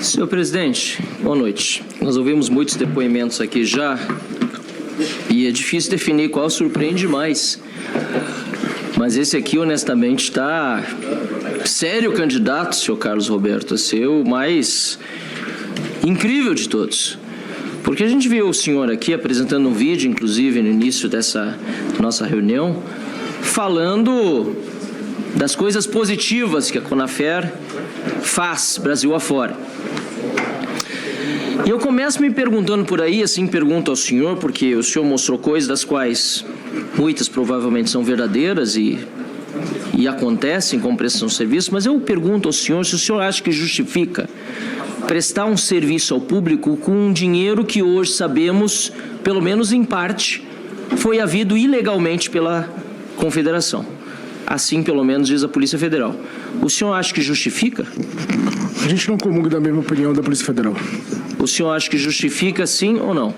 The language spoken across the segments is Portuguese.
Senhor presidente, boa noite. Nós ouvimos muitos depoimentos aqui já e é difícil definir qual surpreende mais. Mas esse aqui, honestamente, está sério candidato, senhor Carlos Roberto, a ser o mais incrível de todos. Porque a gente viu o senhor aqui apresentando um vídeo, inclusive, no início dessa nossa reunião, falando das coisas positivas que a Conafer faz Brasil afora. E eu começo me perguntando por aí, assim, pergunto ao senhor, porque o senhor mostrou coisas das quais muitas provavelmente são verdadeiras e acontecem com prestação de serviço, mas eu pergunto ao senhor se o senhor acha que justifica prestar um serviço ao público com um dinheiro que hoje sabemos, pelo menos em parte, foi havido ilegalmente pela Confederação. Assim, pelo menos, diz a Polícia Federal. O senhor acha que justifica? A gente não comunga da mesma opinião da Polícia Federal. O senhor acha que justifica sim ou não?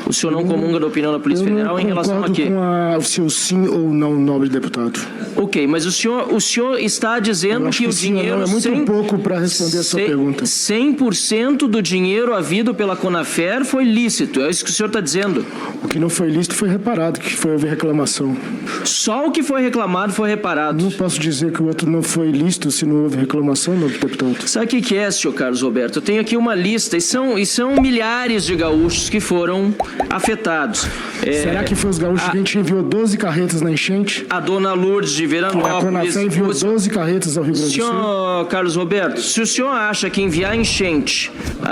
O senhor não comunga da opinião da Polícia Federal em relação a quê? Com o seu sim ou não, nobre deputado. Ok, mas o senhor está dizendo que o dinheiro... É muito pouco para responder a sua pergunta. 100% do dinheiro havido pela Conafer foi lícito, é isso que o senhor está dizendo? O que não foi lícito foi reparado, que foi haver reclamação. Só o que foi reclamado foi reparado? Não posso dizer que o outro não foi lícito se não houve reclamação, nobre deputado. Sabe o que é, senhor Carlos Roberto? Eu tenho aqui uma lista, e são milhares de gaúchos que foram afetados. Será que foi os gaúchos que a gente enviou 12 carretas na enchente? A dona Lourdes de Veranópolis... A Conafer enviou 12 carretas ao Rio Grande do Sul. Senhor Carlos Roberto, se o senhor acha que enviar enchente,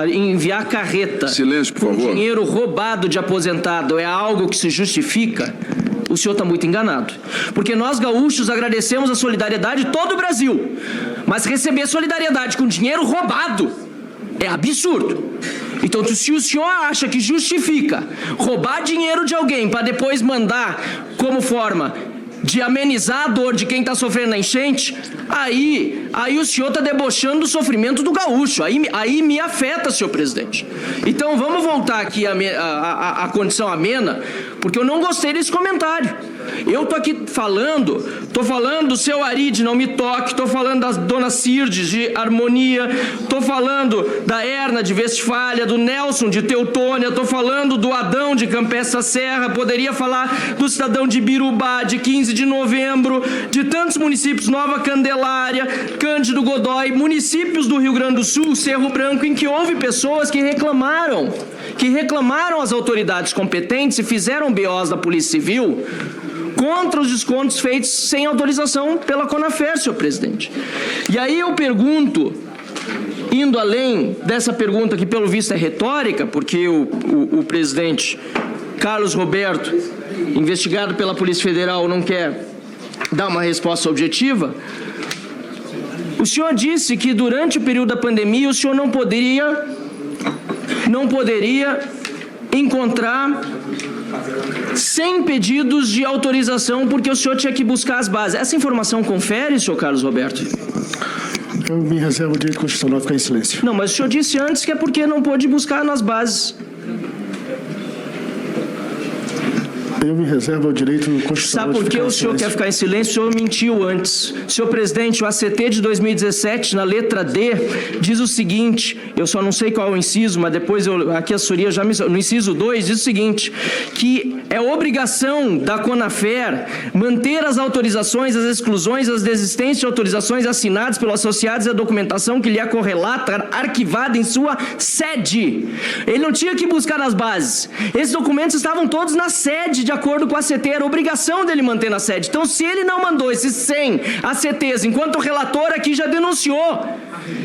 enviar carreta... Silêncio, por favor. Com dinheiro roubado de aposentado é algo que se justifica, o senhor está muito enganado. Porque nós gaúchos agradecemos a solidariedade de todo o Brasil. Mas receber solidariedade com dinheiro roubado é absurdo. Então, se o senhor acha que justifica roubar dinheiro de alguém para depois mandar como forma de amenizar a dor de quem está sofrendo na enchente, aí o senhor está debochando do sofrimento do gaúcho. Aí me afeta, senhor presidente. Então, vamos voltar aqui à condição amena, porque eu não gostei desse comentário. Eu tô aqui falando do seu Ari de Não Me Toque, tô falando da dona Cirdes de Harmonia, tô falando da Erna de Westfália, do Nelson de Teutônia, tô falando do Adão de Campestre Serra, poderia falar do cidadão de Birubá, de 15 de novembro, de tantos municípios, Nova Candelária, Cândido Godói, municípios do Rio Grande do Sul, Cerro Branco, em que houve pessoas que reclamaram às autoridades competentes e fizeram BOs da Polícia Civil contra os descontos feitos sem autorização pela Conafer, senhor presidente. E aí eu pergunto, indo além dessa pergunta que pelo visto é retórica, porque o presidente Carlos Roberto, investigado pela Polícia Federal, não quer dar uma resposta objetiva, o senhor disse que durante o período da pandemia o senhor não poderia encontrar 100 pedidos de autorização porque o senhor tinha que buscar as bases. Essa informação confere, senhor Carlos Roberto? Eu me reservo o direito constitucional de ficar em silêncio. Não, mas o senhor disse antes que é porque não pôde buscar nas bases. Eu me reservo o direito constitucional. Sabe por que o senhor quer ficar em silêncio? O senhor mentiu antes. Senhor presidente, o ACT de 2017, na letra D, diz o seguinte, eu só não sei qual é o inciso, mas depois aqui a assessoria já me... No inciso 2 diz o seguinte, que é obrigação da Conafer manter as autorizações, as exclusões, as desistências de autorizações assinadas pelos associados e a documentação que lhe é correlata arquivada em sua sede. Ele não tinha que buscar nas bases. Esses documentos estavam todos na sede, de acordo com a ACT, era obrigação dele manter na sede. Então, se ele não mandou esses 100 ACTs, enquanto o relator aqui já denunciou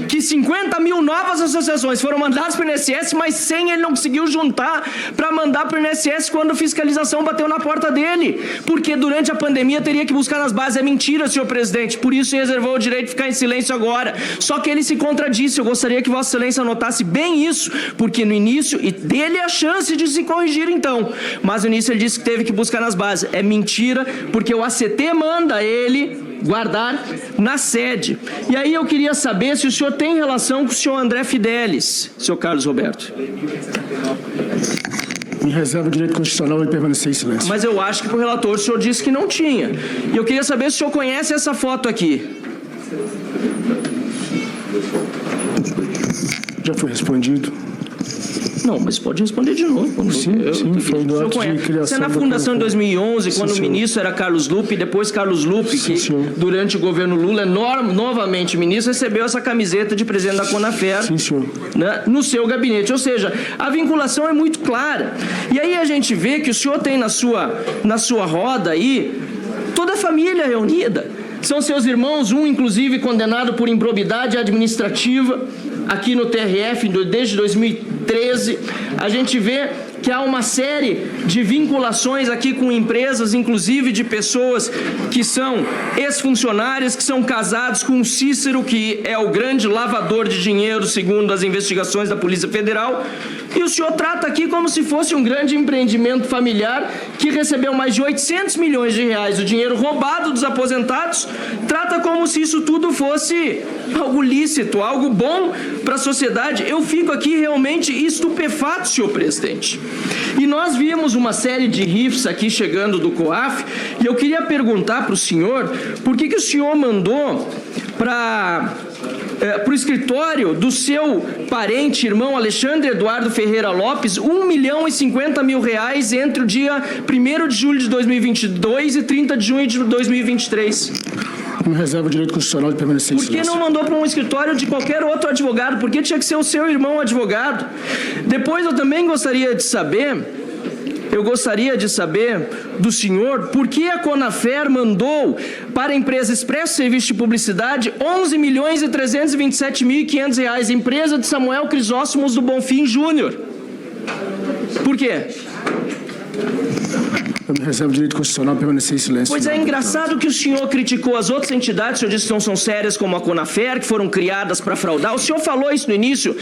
que 50 mil novas associações foram mandadas para o INSS, mas 100 ele não conseguiu juntar para mandar para o INSS quando a fiscalização bateu na porta dele, porque durante a pandemia teria que buscar nas bases. É mentira, senhor presidente, por isso reservou o direito de ficar em silêncio agora. Só que ele se contradisse. Eu gostaria que Vossa Excelência anotasse bem isso, porque no início, e dele a chance de se corrigir então, mas no início ele disse que teve que buscar nas bases. É mentira, porque o ACT manda ele guardar na sede. E aí eu queria saber se o senhor tem relação com o senhor André Fidelis, senhor Carlos Roberto. Me reserva o direito constitucional de permanecer em silêncio. Mas eu acho que para o relator o senhor disse que não tinha. E eu queria saber se o senhor conhece essa foto aqui. Já foi respondido. Não, mas pode responder de novo. Sim, foi no ato de criação. Isso é na fundação de 2011, quando o ministro era Carlos Lupe, e depois Carlos Lupe, que durante o governo Lula, novamente ministro, recebeu essa camiseta de presidente da Conafer, Sim, senhor. né, no seu gabinete. Ou seja, a vinculação é muito clara. E aí a gente vê que o senhor tem na sua roda aí toda a família reunida. São seus irmãos, um inclusive condenado por improbidade administrativa aqui no TRF desde 2013. A gente vê que há uma série de vinculações aqui com empresas, inclusive de pessoas que são ex-funcionários, que são casados com o Cícero, que é o grande lavador de dinheiro, segundo as investigações da Polícia Federal. E o senhor trata aqui como se fosse um grande empreendimento familiar que recebeu mais de 800 milhões de reais do dinheiro roubado dos aposentados, trata como se isso tudo fosse algo lícito, algo bom para a sociedade. Eu fico aqui realmente estupefato, senhor presidente. E nós vimos uma série de rifs aqui chegando do COAF, e eu queria perguntar para o senhor por que o senhor mandou para o escritório do seu parente, irmão Alexandre Eduardo Ferreira Lopes, 1.050.000 reais entre o dia 1º de julho de 2022 e 30 de junho de 2023. Me reserva o direito constitucional de permanecer em Por que silêncio. não mandou para um escritório de qualquer outro advogado? Por que tinha que ser o seu irmão advogado? Depois eu também gostaria de saber do senhor por que a Conafer mandou para a empresa Expresso Serviço de Publicidade 11.327.500 reais, empresa de Samuel Crisóstomos do Bonfim Júnior. Por quê? Eu me reservo o direito constitucional de permanecer em silêncio. Pois é engraçado que o senhor criticou as outras entidades, o senhor disse que não são sérias, como a Conafer, que foram criadas para fraudar. O senhor falou isso no início,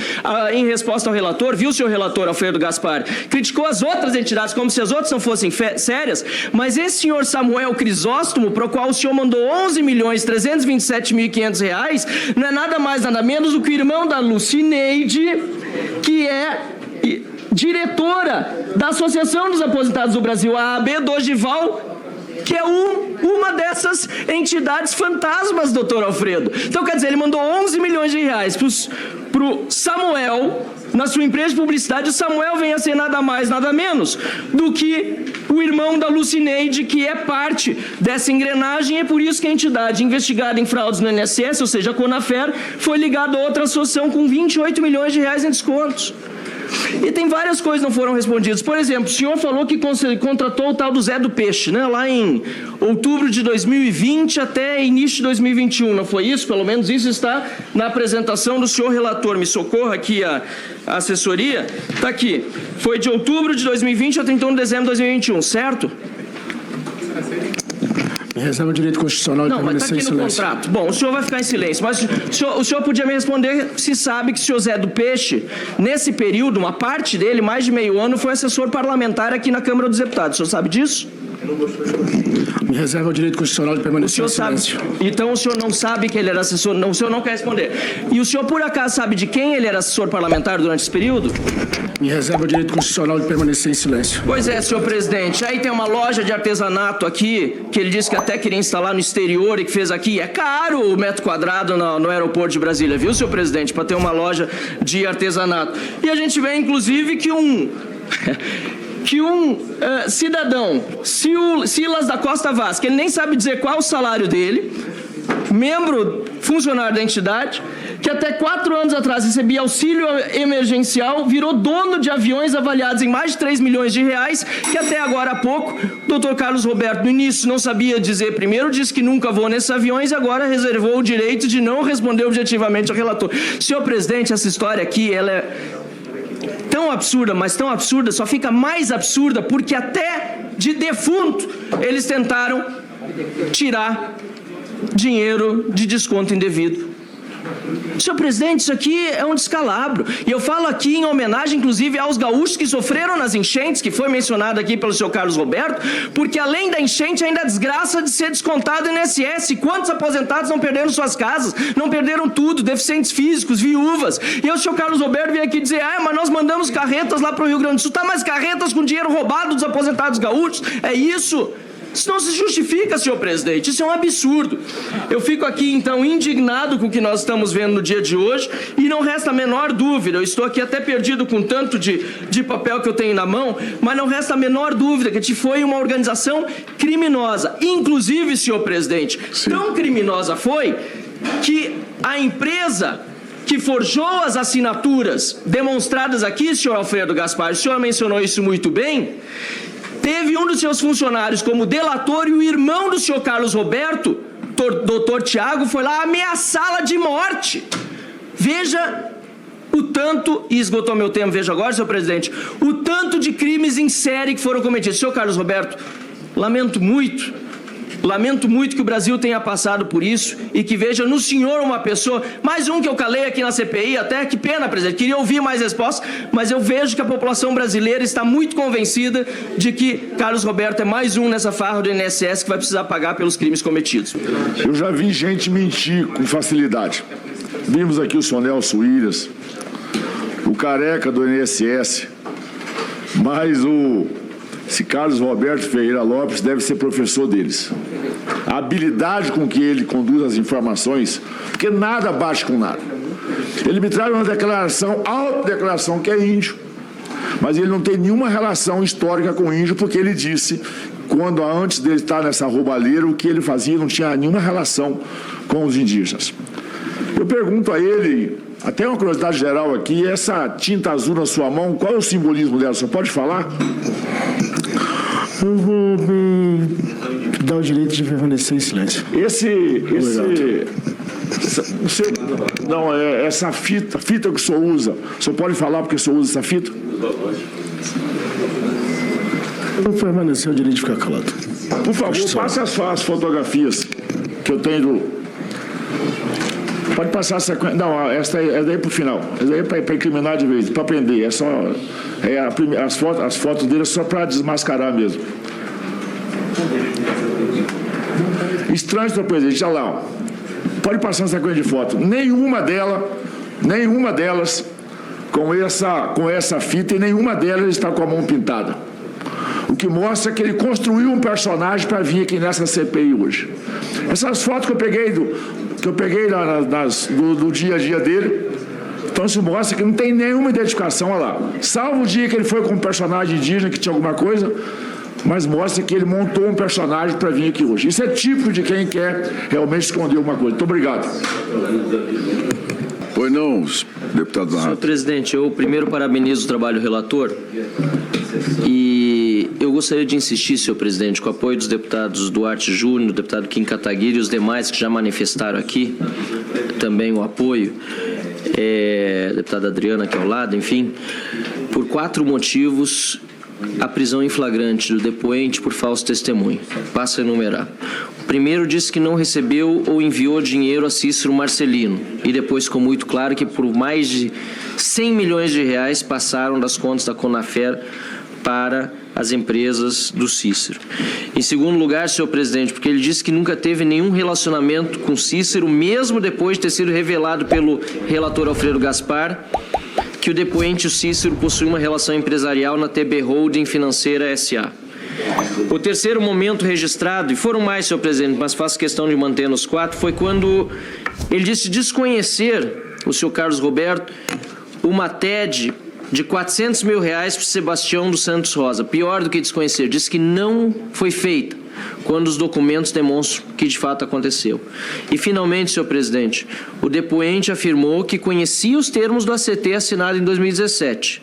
em resposta ao relator, viu, senhor relator Alfredo Gaspar? Criticou as outras entidades como se as outras não fossem sérias, mas esse senhor Samuel Crisóstomo, para o qual o senhor mandou 11.327.500 reais, não é nada mais, nada menos do que o irmão da Lucineide, que é diretora da Associação dos Aposentados do Brasil, a AB Dogival, que é uma dessas entidades fantasmas, doutor Alfredo. Então, quer dizer, ele mandou 11 milhões de reais pro Samuel, na sua empresa de publicidade. O Samuel vem a ser nada mais, nada menos do que o irmão da Lucineide, que é parte dessa engrenagem, e é por isso que a entidade investigada em fraudes no INSS, ou seja, a Conafer, foi ligada a outra associação com 28 milhões de reais em descontos. E tem várias coisas que não foram respondidas. Por exemplo, o senhor falou que contratou o tal do Zé do Peixe, né? Lá em outubro de 2020 até início de 2021, não foi isso? Pelo menos isso está na apresentação do senhor relator. Me socorra aqui a assessoria. Está aqui. Foi de outubro de 2020 a 31 de dezembro de 2021, certo? Me reserva o direito constitucional de Não, mas está permanecer aqui em no silêncio. contrato. Bom, o senhor vai ficar em silêncio, mas o senhor podia me responder se sabe que o senhor Zé do Peixe, nesse período, uma parte dele, mais de meio ano, foi assessor parlamentar aqui na Câmara dos Deputados. O senhor sabe disso? Me reserva o direito constitucional de O permanecer senhor em sabe. silêncio. Então o senhor não sabe que ele era assessor. Não, o senhor não quer responder. E o senhor, por acaso, sabe de quem ele era assessor parlamentar durante esse período? Me reserva o direito constitucional de permanecer em silêncio. Pois é, senhor presidente. Aí tem uma loja de artesanato aqui, que ele disse que até queria instalar no exterior e que fez aqui. É caro o metro quadrado no aeroporto de Brasília, viu, senhor presidente? Para ter uma loja de artesanato. E a gente vê, inclusive, que um cidadão, Silas da Costa Vaz, que ele nem sabe dizer qual é o salário dele, funcionário da entidade, que até 4 anos atrás recebia auxílio emergencial, virou dono de aviões avaliados em mais de 3 milhões de reais, que até agora há pouco, o doutor Carlos Roberto, no início, não sabia dizer, primeiro disse que nunca voou nesses aviões, e agora reservou o direito de não responder objetivamente ao relator. Senhor presidente, essa história aqui, ela é tão absurda, mas tão absurda, só fica mais absurda porque até de defunto eles tentaram tirar dinheiro de desconto indevido. Senhor presidente, isso aqui é um descalabro. E eu falo aqui em homenagem, inclusive, aos gaúchos que sofreram nas enchentes, que foi mencionado aqui pelo senhor Carlos Roberto, porque além da enchente, ainda a desgraça de ser descontado no INSS. Quantos aposentados não perderam suas casas? Não perderam tudo, deficientes físicos, viúvas. E o senhor Carlos Roberto veio aqui dizer, mas nós mandamos carretas lá para o Rio Grande do Sul. Tá, mas carretas com dinheiro roubado dos aposentados gaúchos? É isso? Isso não se justifica, senhor presidente. Isso é um absurdo. Eu fico aqui, então, indignado com o que nós estamos vendo no dia de hoje e não resta a menor dúvida. Eu estou aqui até perdido com tanto de papel que eu tenho na mão, mas não resta a menor dúvida que foi uma organização criminosa. Inclusive, senhor presidente, tão criminosa foi que a empresa que forjou as assinaturas demonstradas aqui, senhor Alfredo Gaspar, o senhor mencionou isso muito bem, teve um dos seus funcionários como delator e o irmão do senhor Carlos Roberto, doutor Tiago, foi lá ameaçá-la de morte. Veja o tanto, e esgotou meu tempo, veja agora, senhor presidente, o tanto de crimes em série que foram cometidos. Senhor Carlos Roberto, lamento muito que o Brasil tenha passado por isso e que veja no senhor uma pessoa, mais um que eu calei aqui na CPI, até que pena, presidente, queria ouvir mais respostas, mas eu vejo que a população brasileira está muito convencida de que Carlos Roberto é mais um nessa farra do INSS que vai precisar pagar pelos crimes cometidos. Eu já vi gente mentir com facilidade. Vimos aqui o senhor Nelson Williams, o careca do INSS, mas esse Carlos Roberto Ferreira Lopes deve ser professor deles. A habilidade com que ele conduz as informações, porque nada bate com nada. Ele me traz uma declaração, autodeclaração que é índio, mas ele não tem nenhuma relação histórica com o índio, porque ele disse, quando antes dele estar nessa roubalheira, o que ele fazia não tinha nenhuma relação com os indígenas. Eu pergunto a ele, até uma curiosidade geral aqui, essa tinta azul na sua mão, qual é o simbolismo dela? O senhor pode falar? Eu vou me dar o direito de permanecer em silêncio. Essa fita que o senhor usa, o senhor pode falar porque o senhor usa essa fita? Eu vou permanecer o direito de ficar calado. Por favor, passe as fotografias que eu tenho Pode passar essa... Não, essa é daí para o final. Essa daí é para incriminar de vez, para prender. É só... as fotos dele é só para desmascarar mesmo. Estranho, senhor presidente. Olha lá. Ó. Pode passar uma sequência de fotos. Nenhuma delas com essa fita e nenhuma delas está com a mão pintada. O que mostra que ele construiu um personagem para vir aqui nessa CPI hoje. Essas fotos que eu peguei do dia a dia dele, então se mostra que não tem nenhuma identificação, olha lá. Salvo o dia que ele foi com um personagem indígena que tinha alguma coisa, mas mostra que ele montou um personagem para vir aqui hoje. Isso é típico de quem quer realmente esconder alguma coisa. Muito obrigado. Pois não, deputado Barra. Senhor presidente, eu primeiro parabenizo o trabalho do relator e eu gostaria de insistir, senhor presidente, com o apoio dos deputados Duarte Júnior, do deputado Kim Kataguiri e os demais que já manifestaram aqui também o apoio, deputada Adriana aqui ao lado, enfim, por 4 motivos. A prisão em flagrante do depoente por falso testemunho. Passo a enumerar. O primeiro disse que não recebeu ou enviou dinheiro a Cícero Marcelino e depois ficou muito claro que por mais de 100 milhões de reais passaram das contas da Conafer para as empresas do Cícero. Em segundo lugar, senhor presidente, porque ele disse que nunca teve nenhum relacionamento com Cícero, mesmo depois de ter sido revelado pelo relator Alfredo Gaspar, que o depoente, o Cícero, possui uma relação empresarial na TB Holding Financeira S.A. O terceiro momento registrado, e foram mais, senhor presidente, mas faço questão de manter nos 4, foi quando ele disse desconhecer, o senhor Carlos Roberto, uma TED de R$400 mil para Sebastião dos Santos Rosa. Pior do que desconhecer, disse que não foi feita, quando os documentos demonstram que de fato aconteceu. E finalmente, senhor presidente, o depoente afirmou que conhecia os termos do ACT assinado em 2017,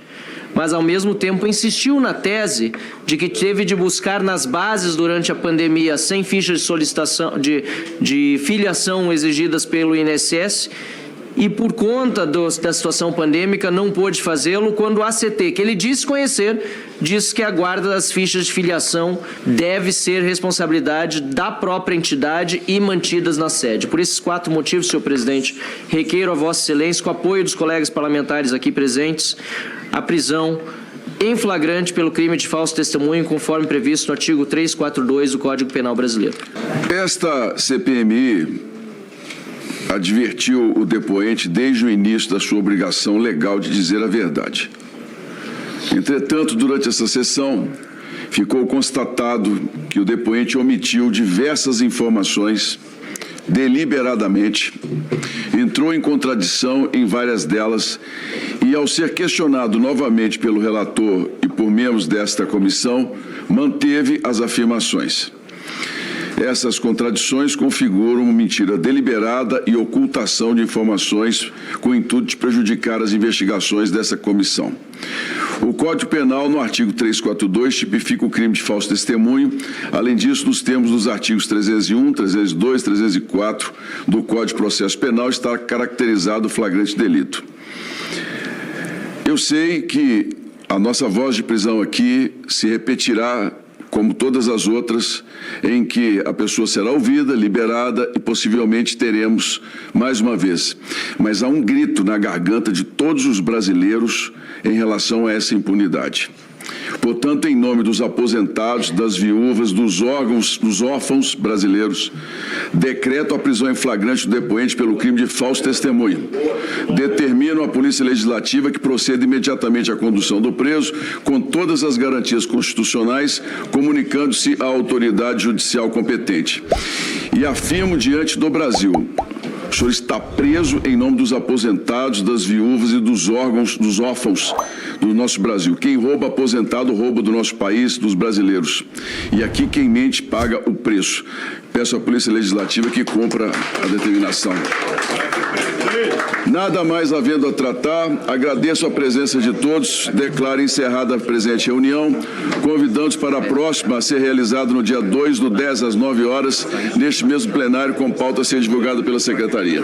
mas ao mesmo tempo insistiu na tese de que teve de buscar nas bases durante a pandemia 100 fichas de solicitação de filiação exigidas pelo INSS e por conta da situação pandêmica não pôde fazê-lo quando o ACT, que ele disse conhecer, diz que a guarda das fichas de filiação deve ser responsabilidade da própria entidade e mantidas na sede. Por esses 4 motivos, senhor presidente, requeiro a Vossa Excelência, com o apoio dos colegas parlamentares aqui presentes, a prisão em flagrante pelo crime de falso testemunho, conforme previsto no artigo 342 do Código Penal Brasileiro. Esta CPMI advertiu o depoente desde o início da sua obrigação legal de dizer a verdade. Entretanto, durante essa sessão, ficou constatado que o depoente omitiu diversas informações deliberadamente, entrou em contradição em várias delas e, ao ser questionado novamente pelo relator e por membros desta comissão, manteve as afirmações. Essas contradições configuram uma mentira deliberada e ocultação de informações com o intuito de prejudicar as investigações dessa comissão. O Código Penal, no artigo 342, tipifica o crime de falso testemunho. Além disso, nos termos dos artigos 301, 302, 304 do Código de Processo Penal, está caracterizado o flagrante delito. Eu sei que a nossa voz de prisão aqui se repetirá como todas as outras, em que a pessoa será ouvida, liberada e possivelmente teremos mais uma vez. Mas há um grito na garganta de todos os brasileiros em relação a essa impunidade. Portanto, em nome dos aposentados, das viúvas, dos órfãos brasileiros, decreto a prisão em flagrante do depoente pelo crime de falso testemunho. Determino à Polícia Legislativa que proceda imediatamente à condução do preso, com todas as garantias constitucionais, comunicando-se à autoridade judicial competente. E afirmo diante do Brasil: o senhor está preso em nome dos aposentados, das viúvas e dos órfãos do nosso Brasil. Quem rouba aposentado, rouba do nosso país, dos brasileiros. E aqui quem mente paga o preço. Peço à Polícia Legislativa que cumpra a determinação. Nada mais havendo a tratar, agradeço a presença de todos, declaro encerrada a presente reunião, convidando-os para a próxima a ser realizada no dia 2, do 10 às 9 horas, neste mesmo plenário, com pauta a ser divulgada pela Secretaria.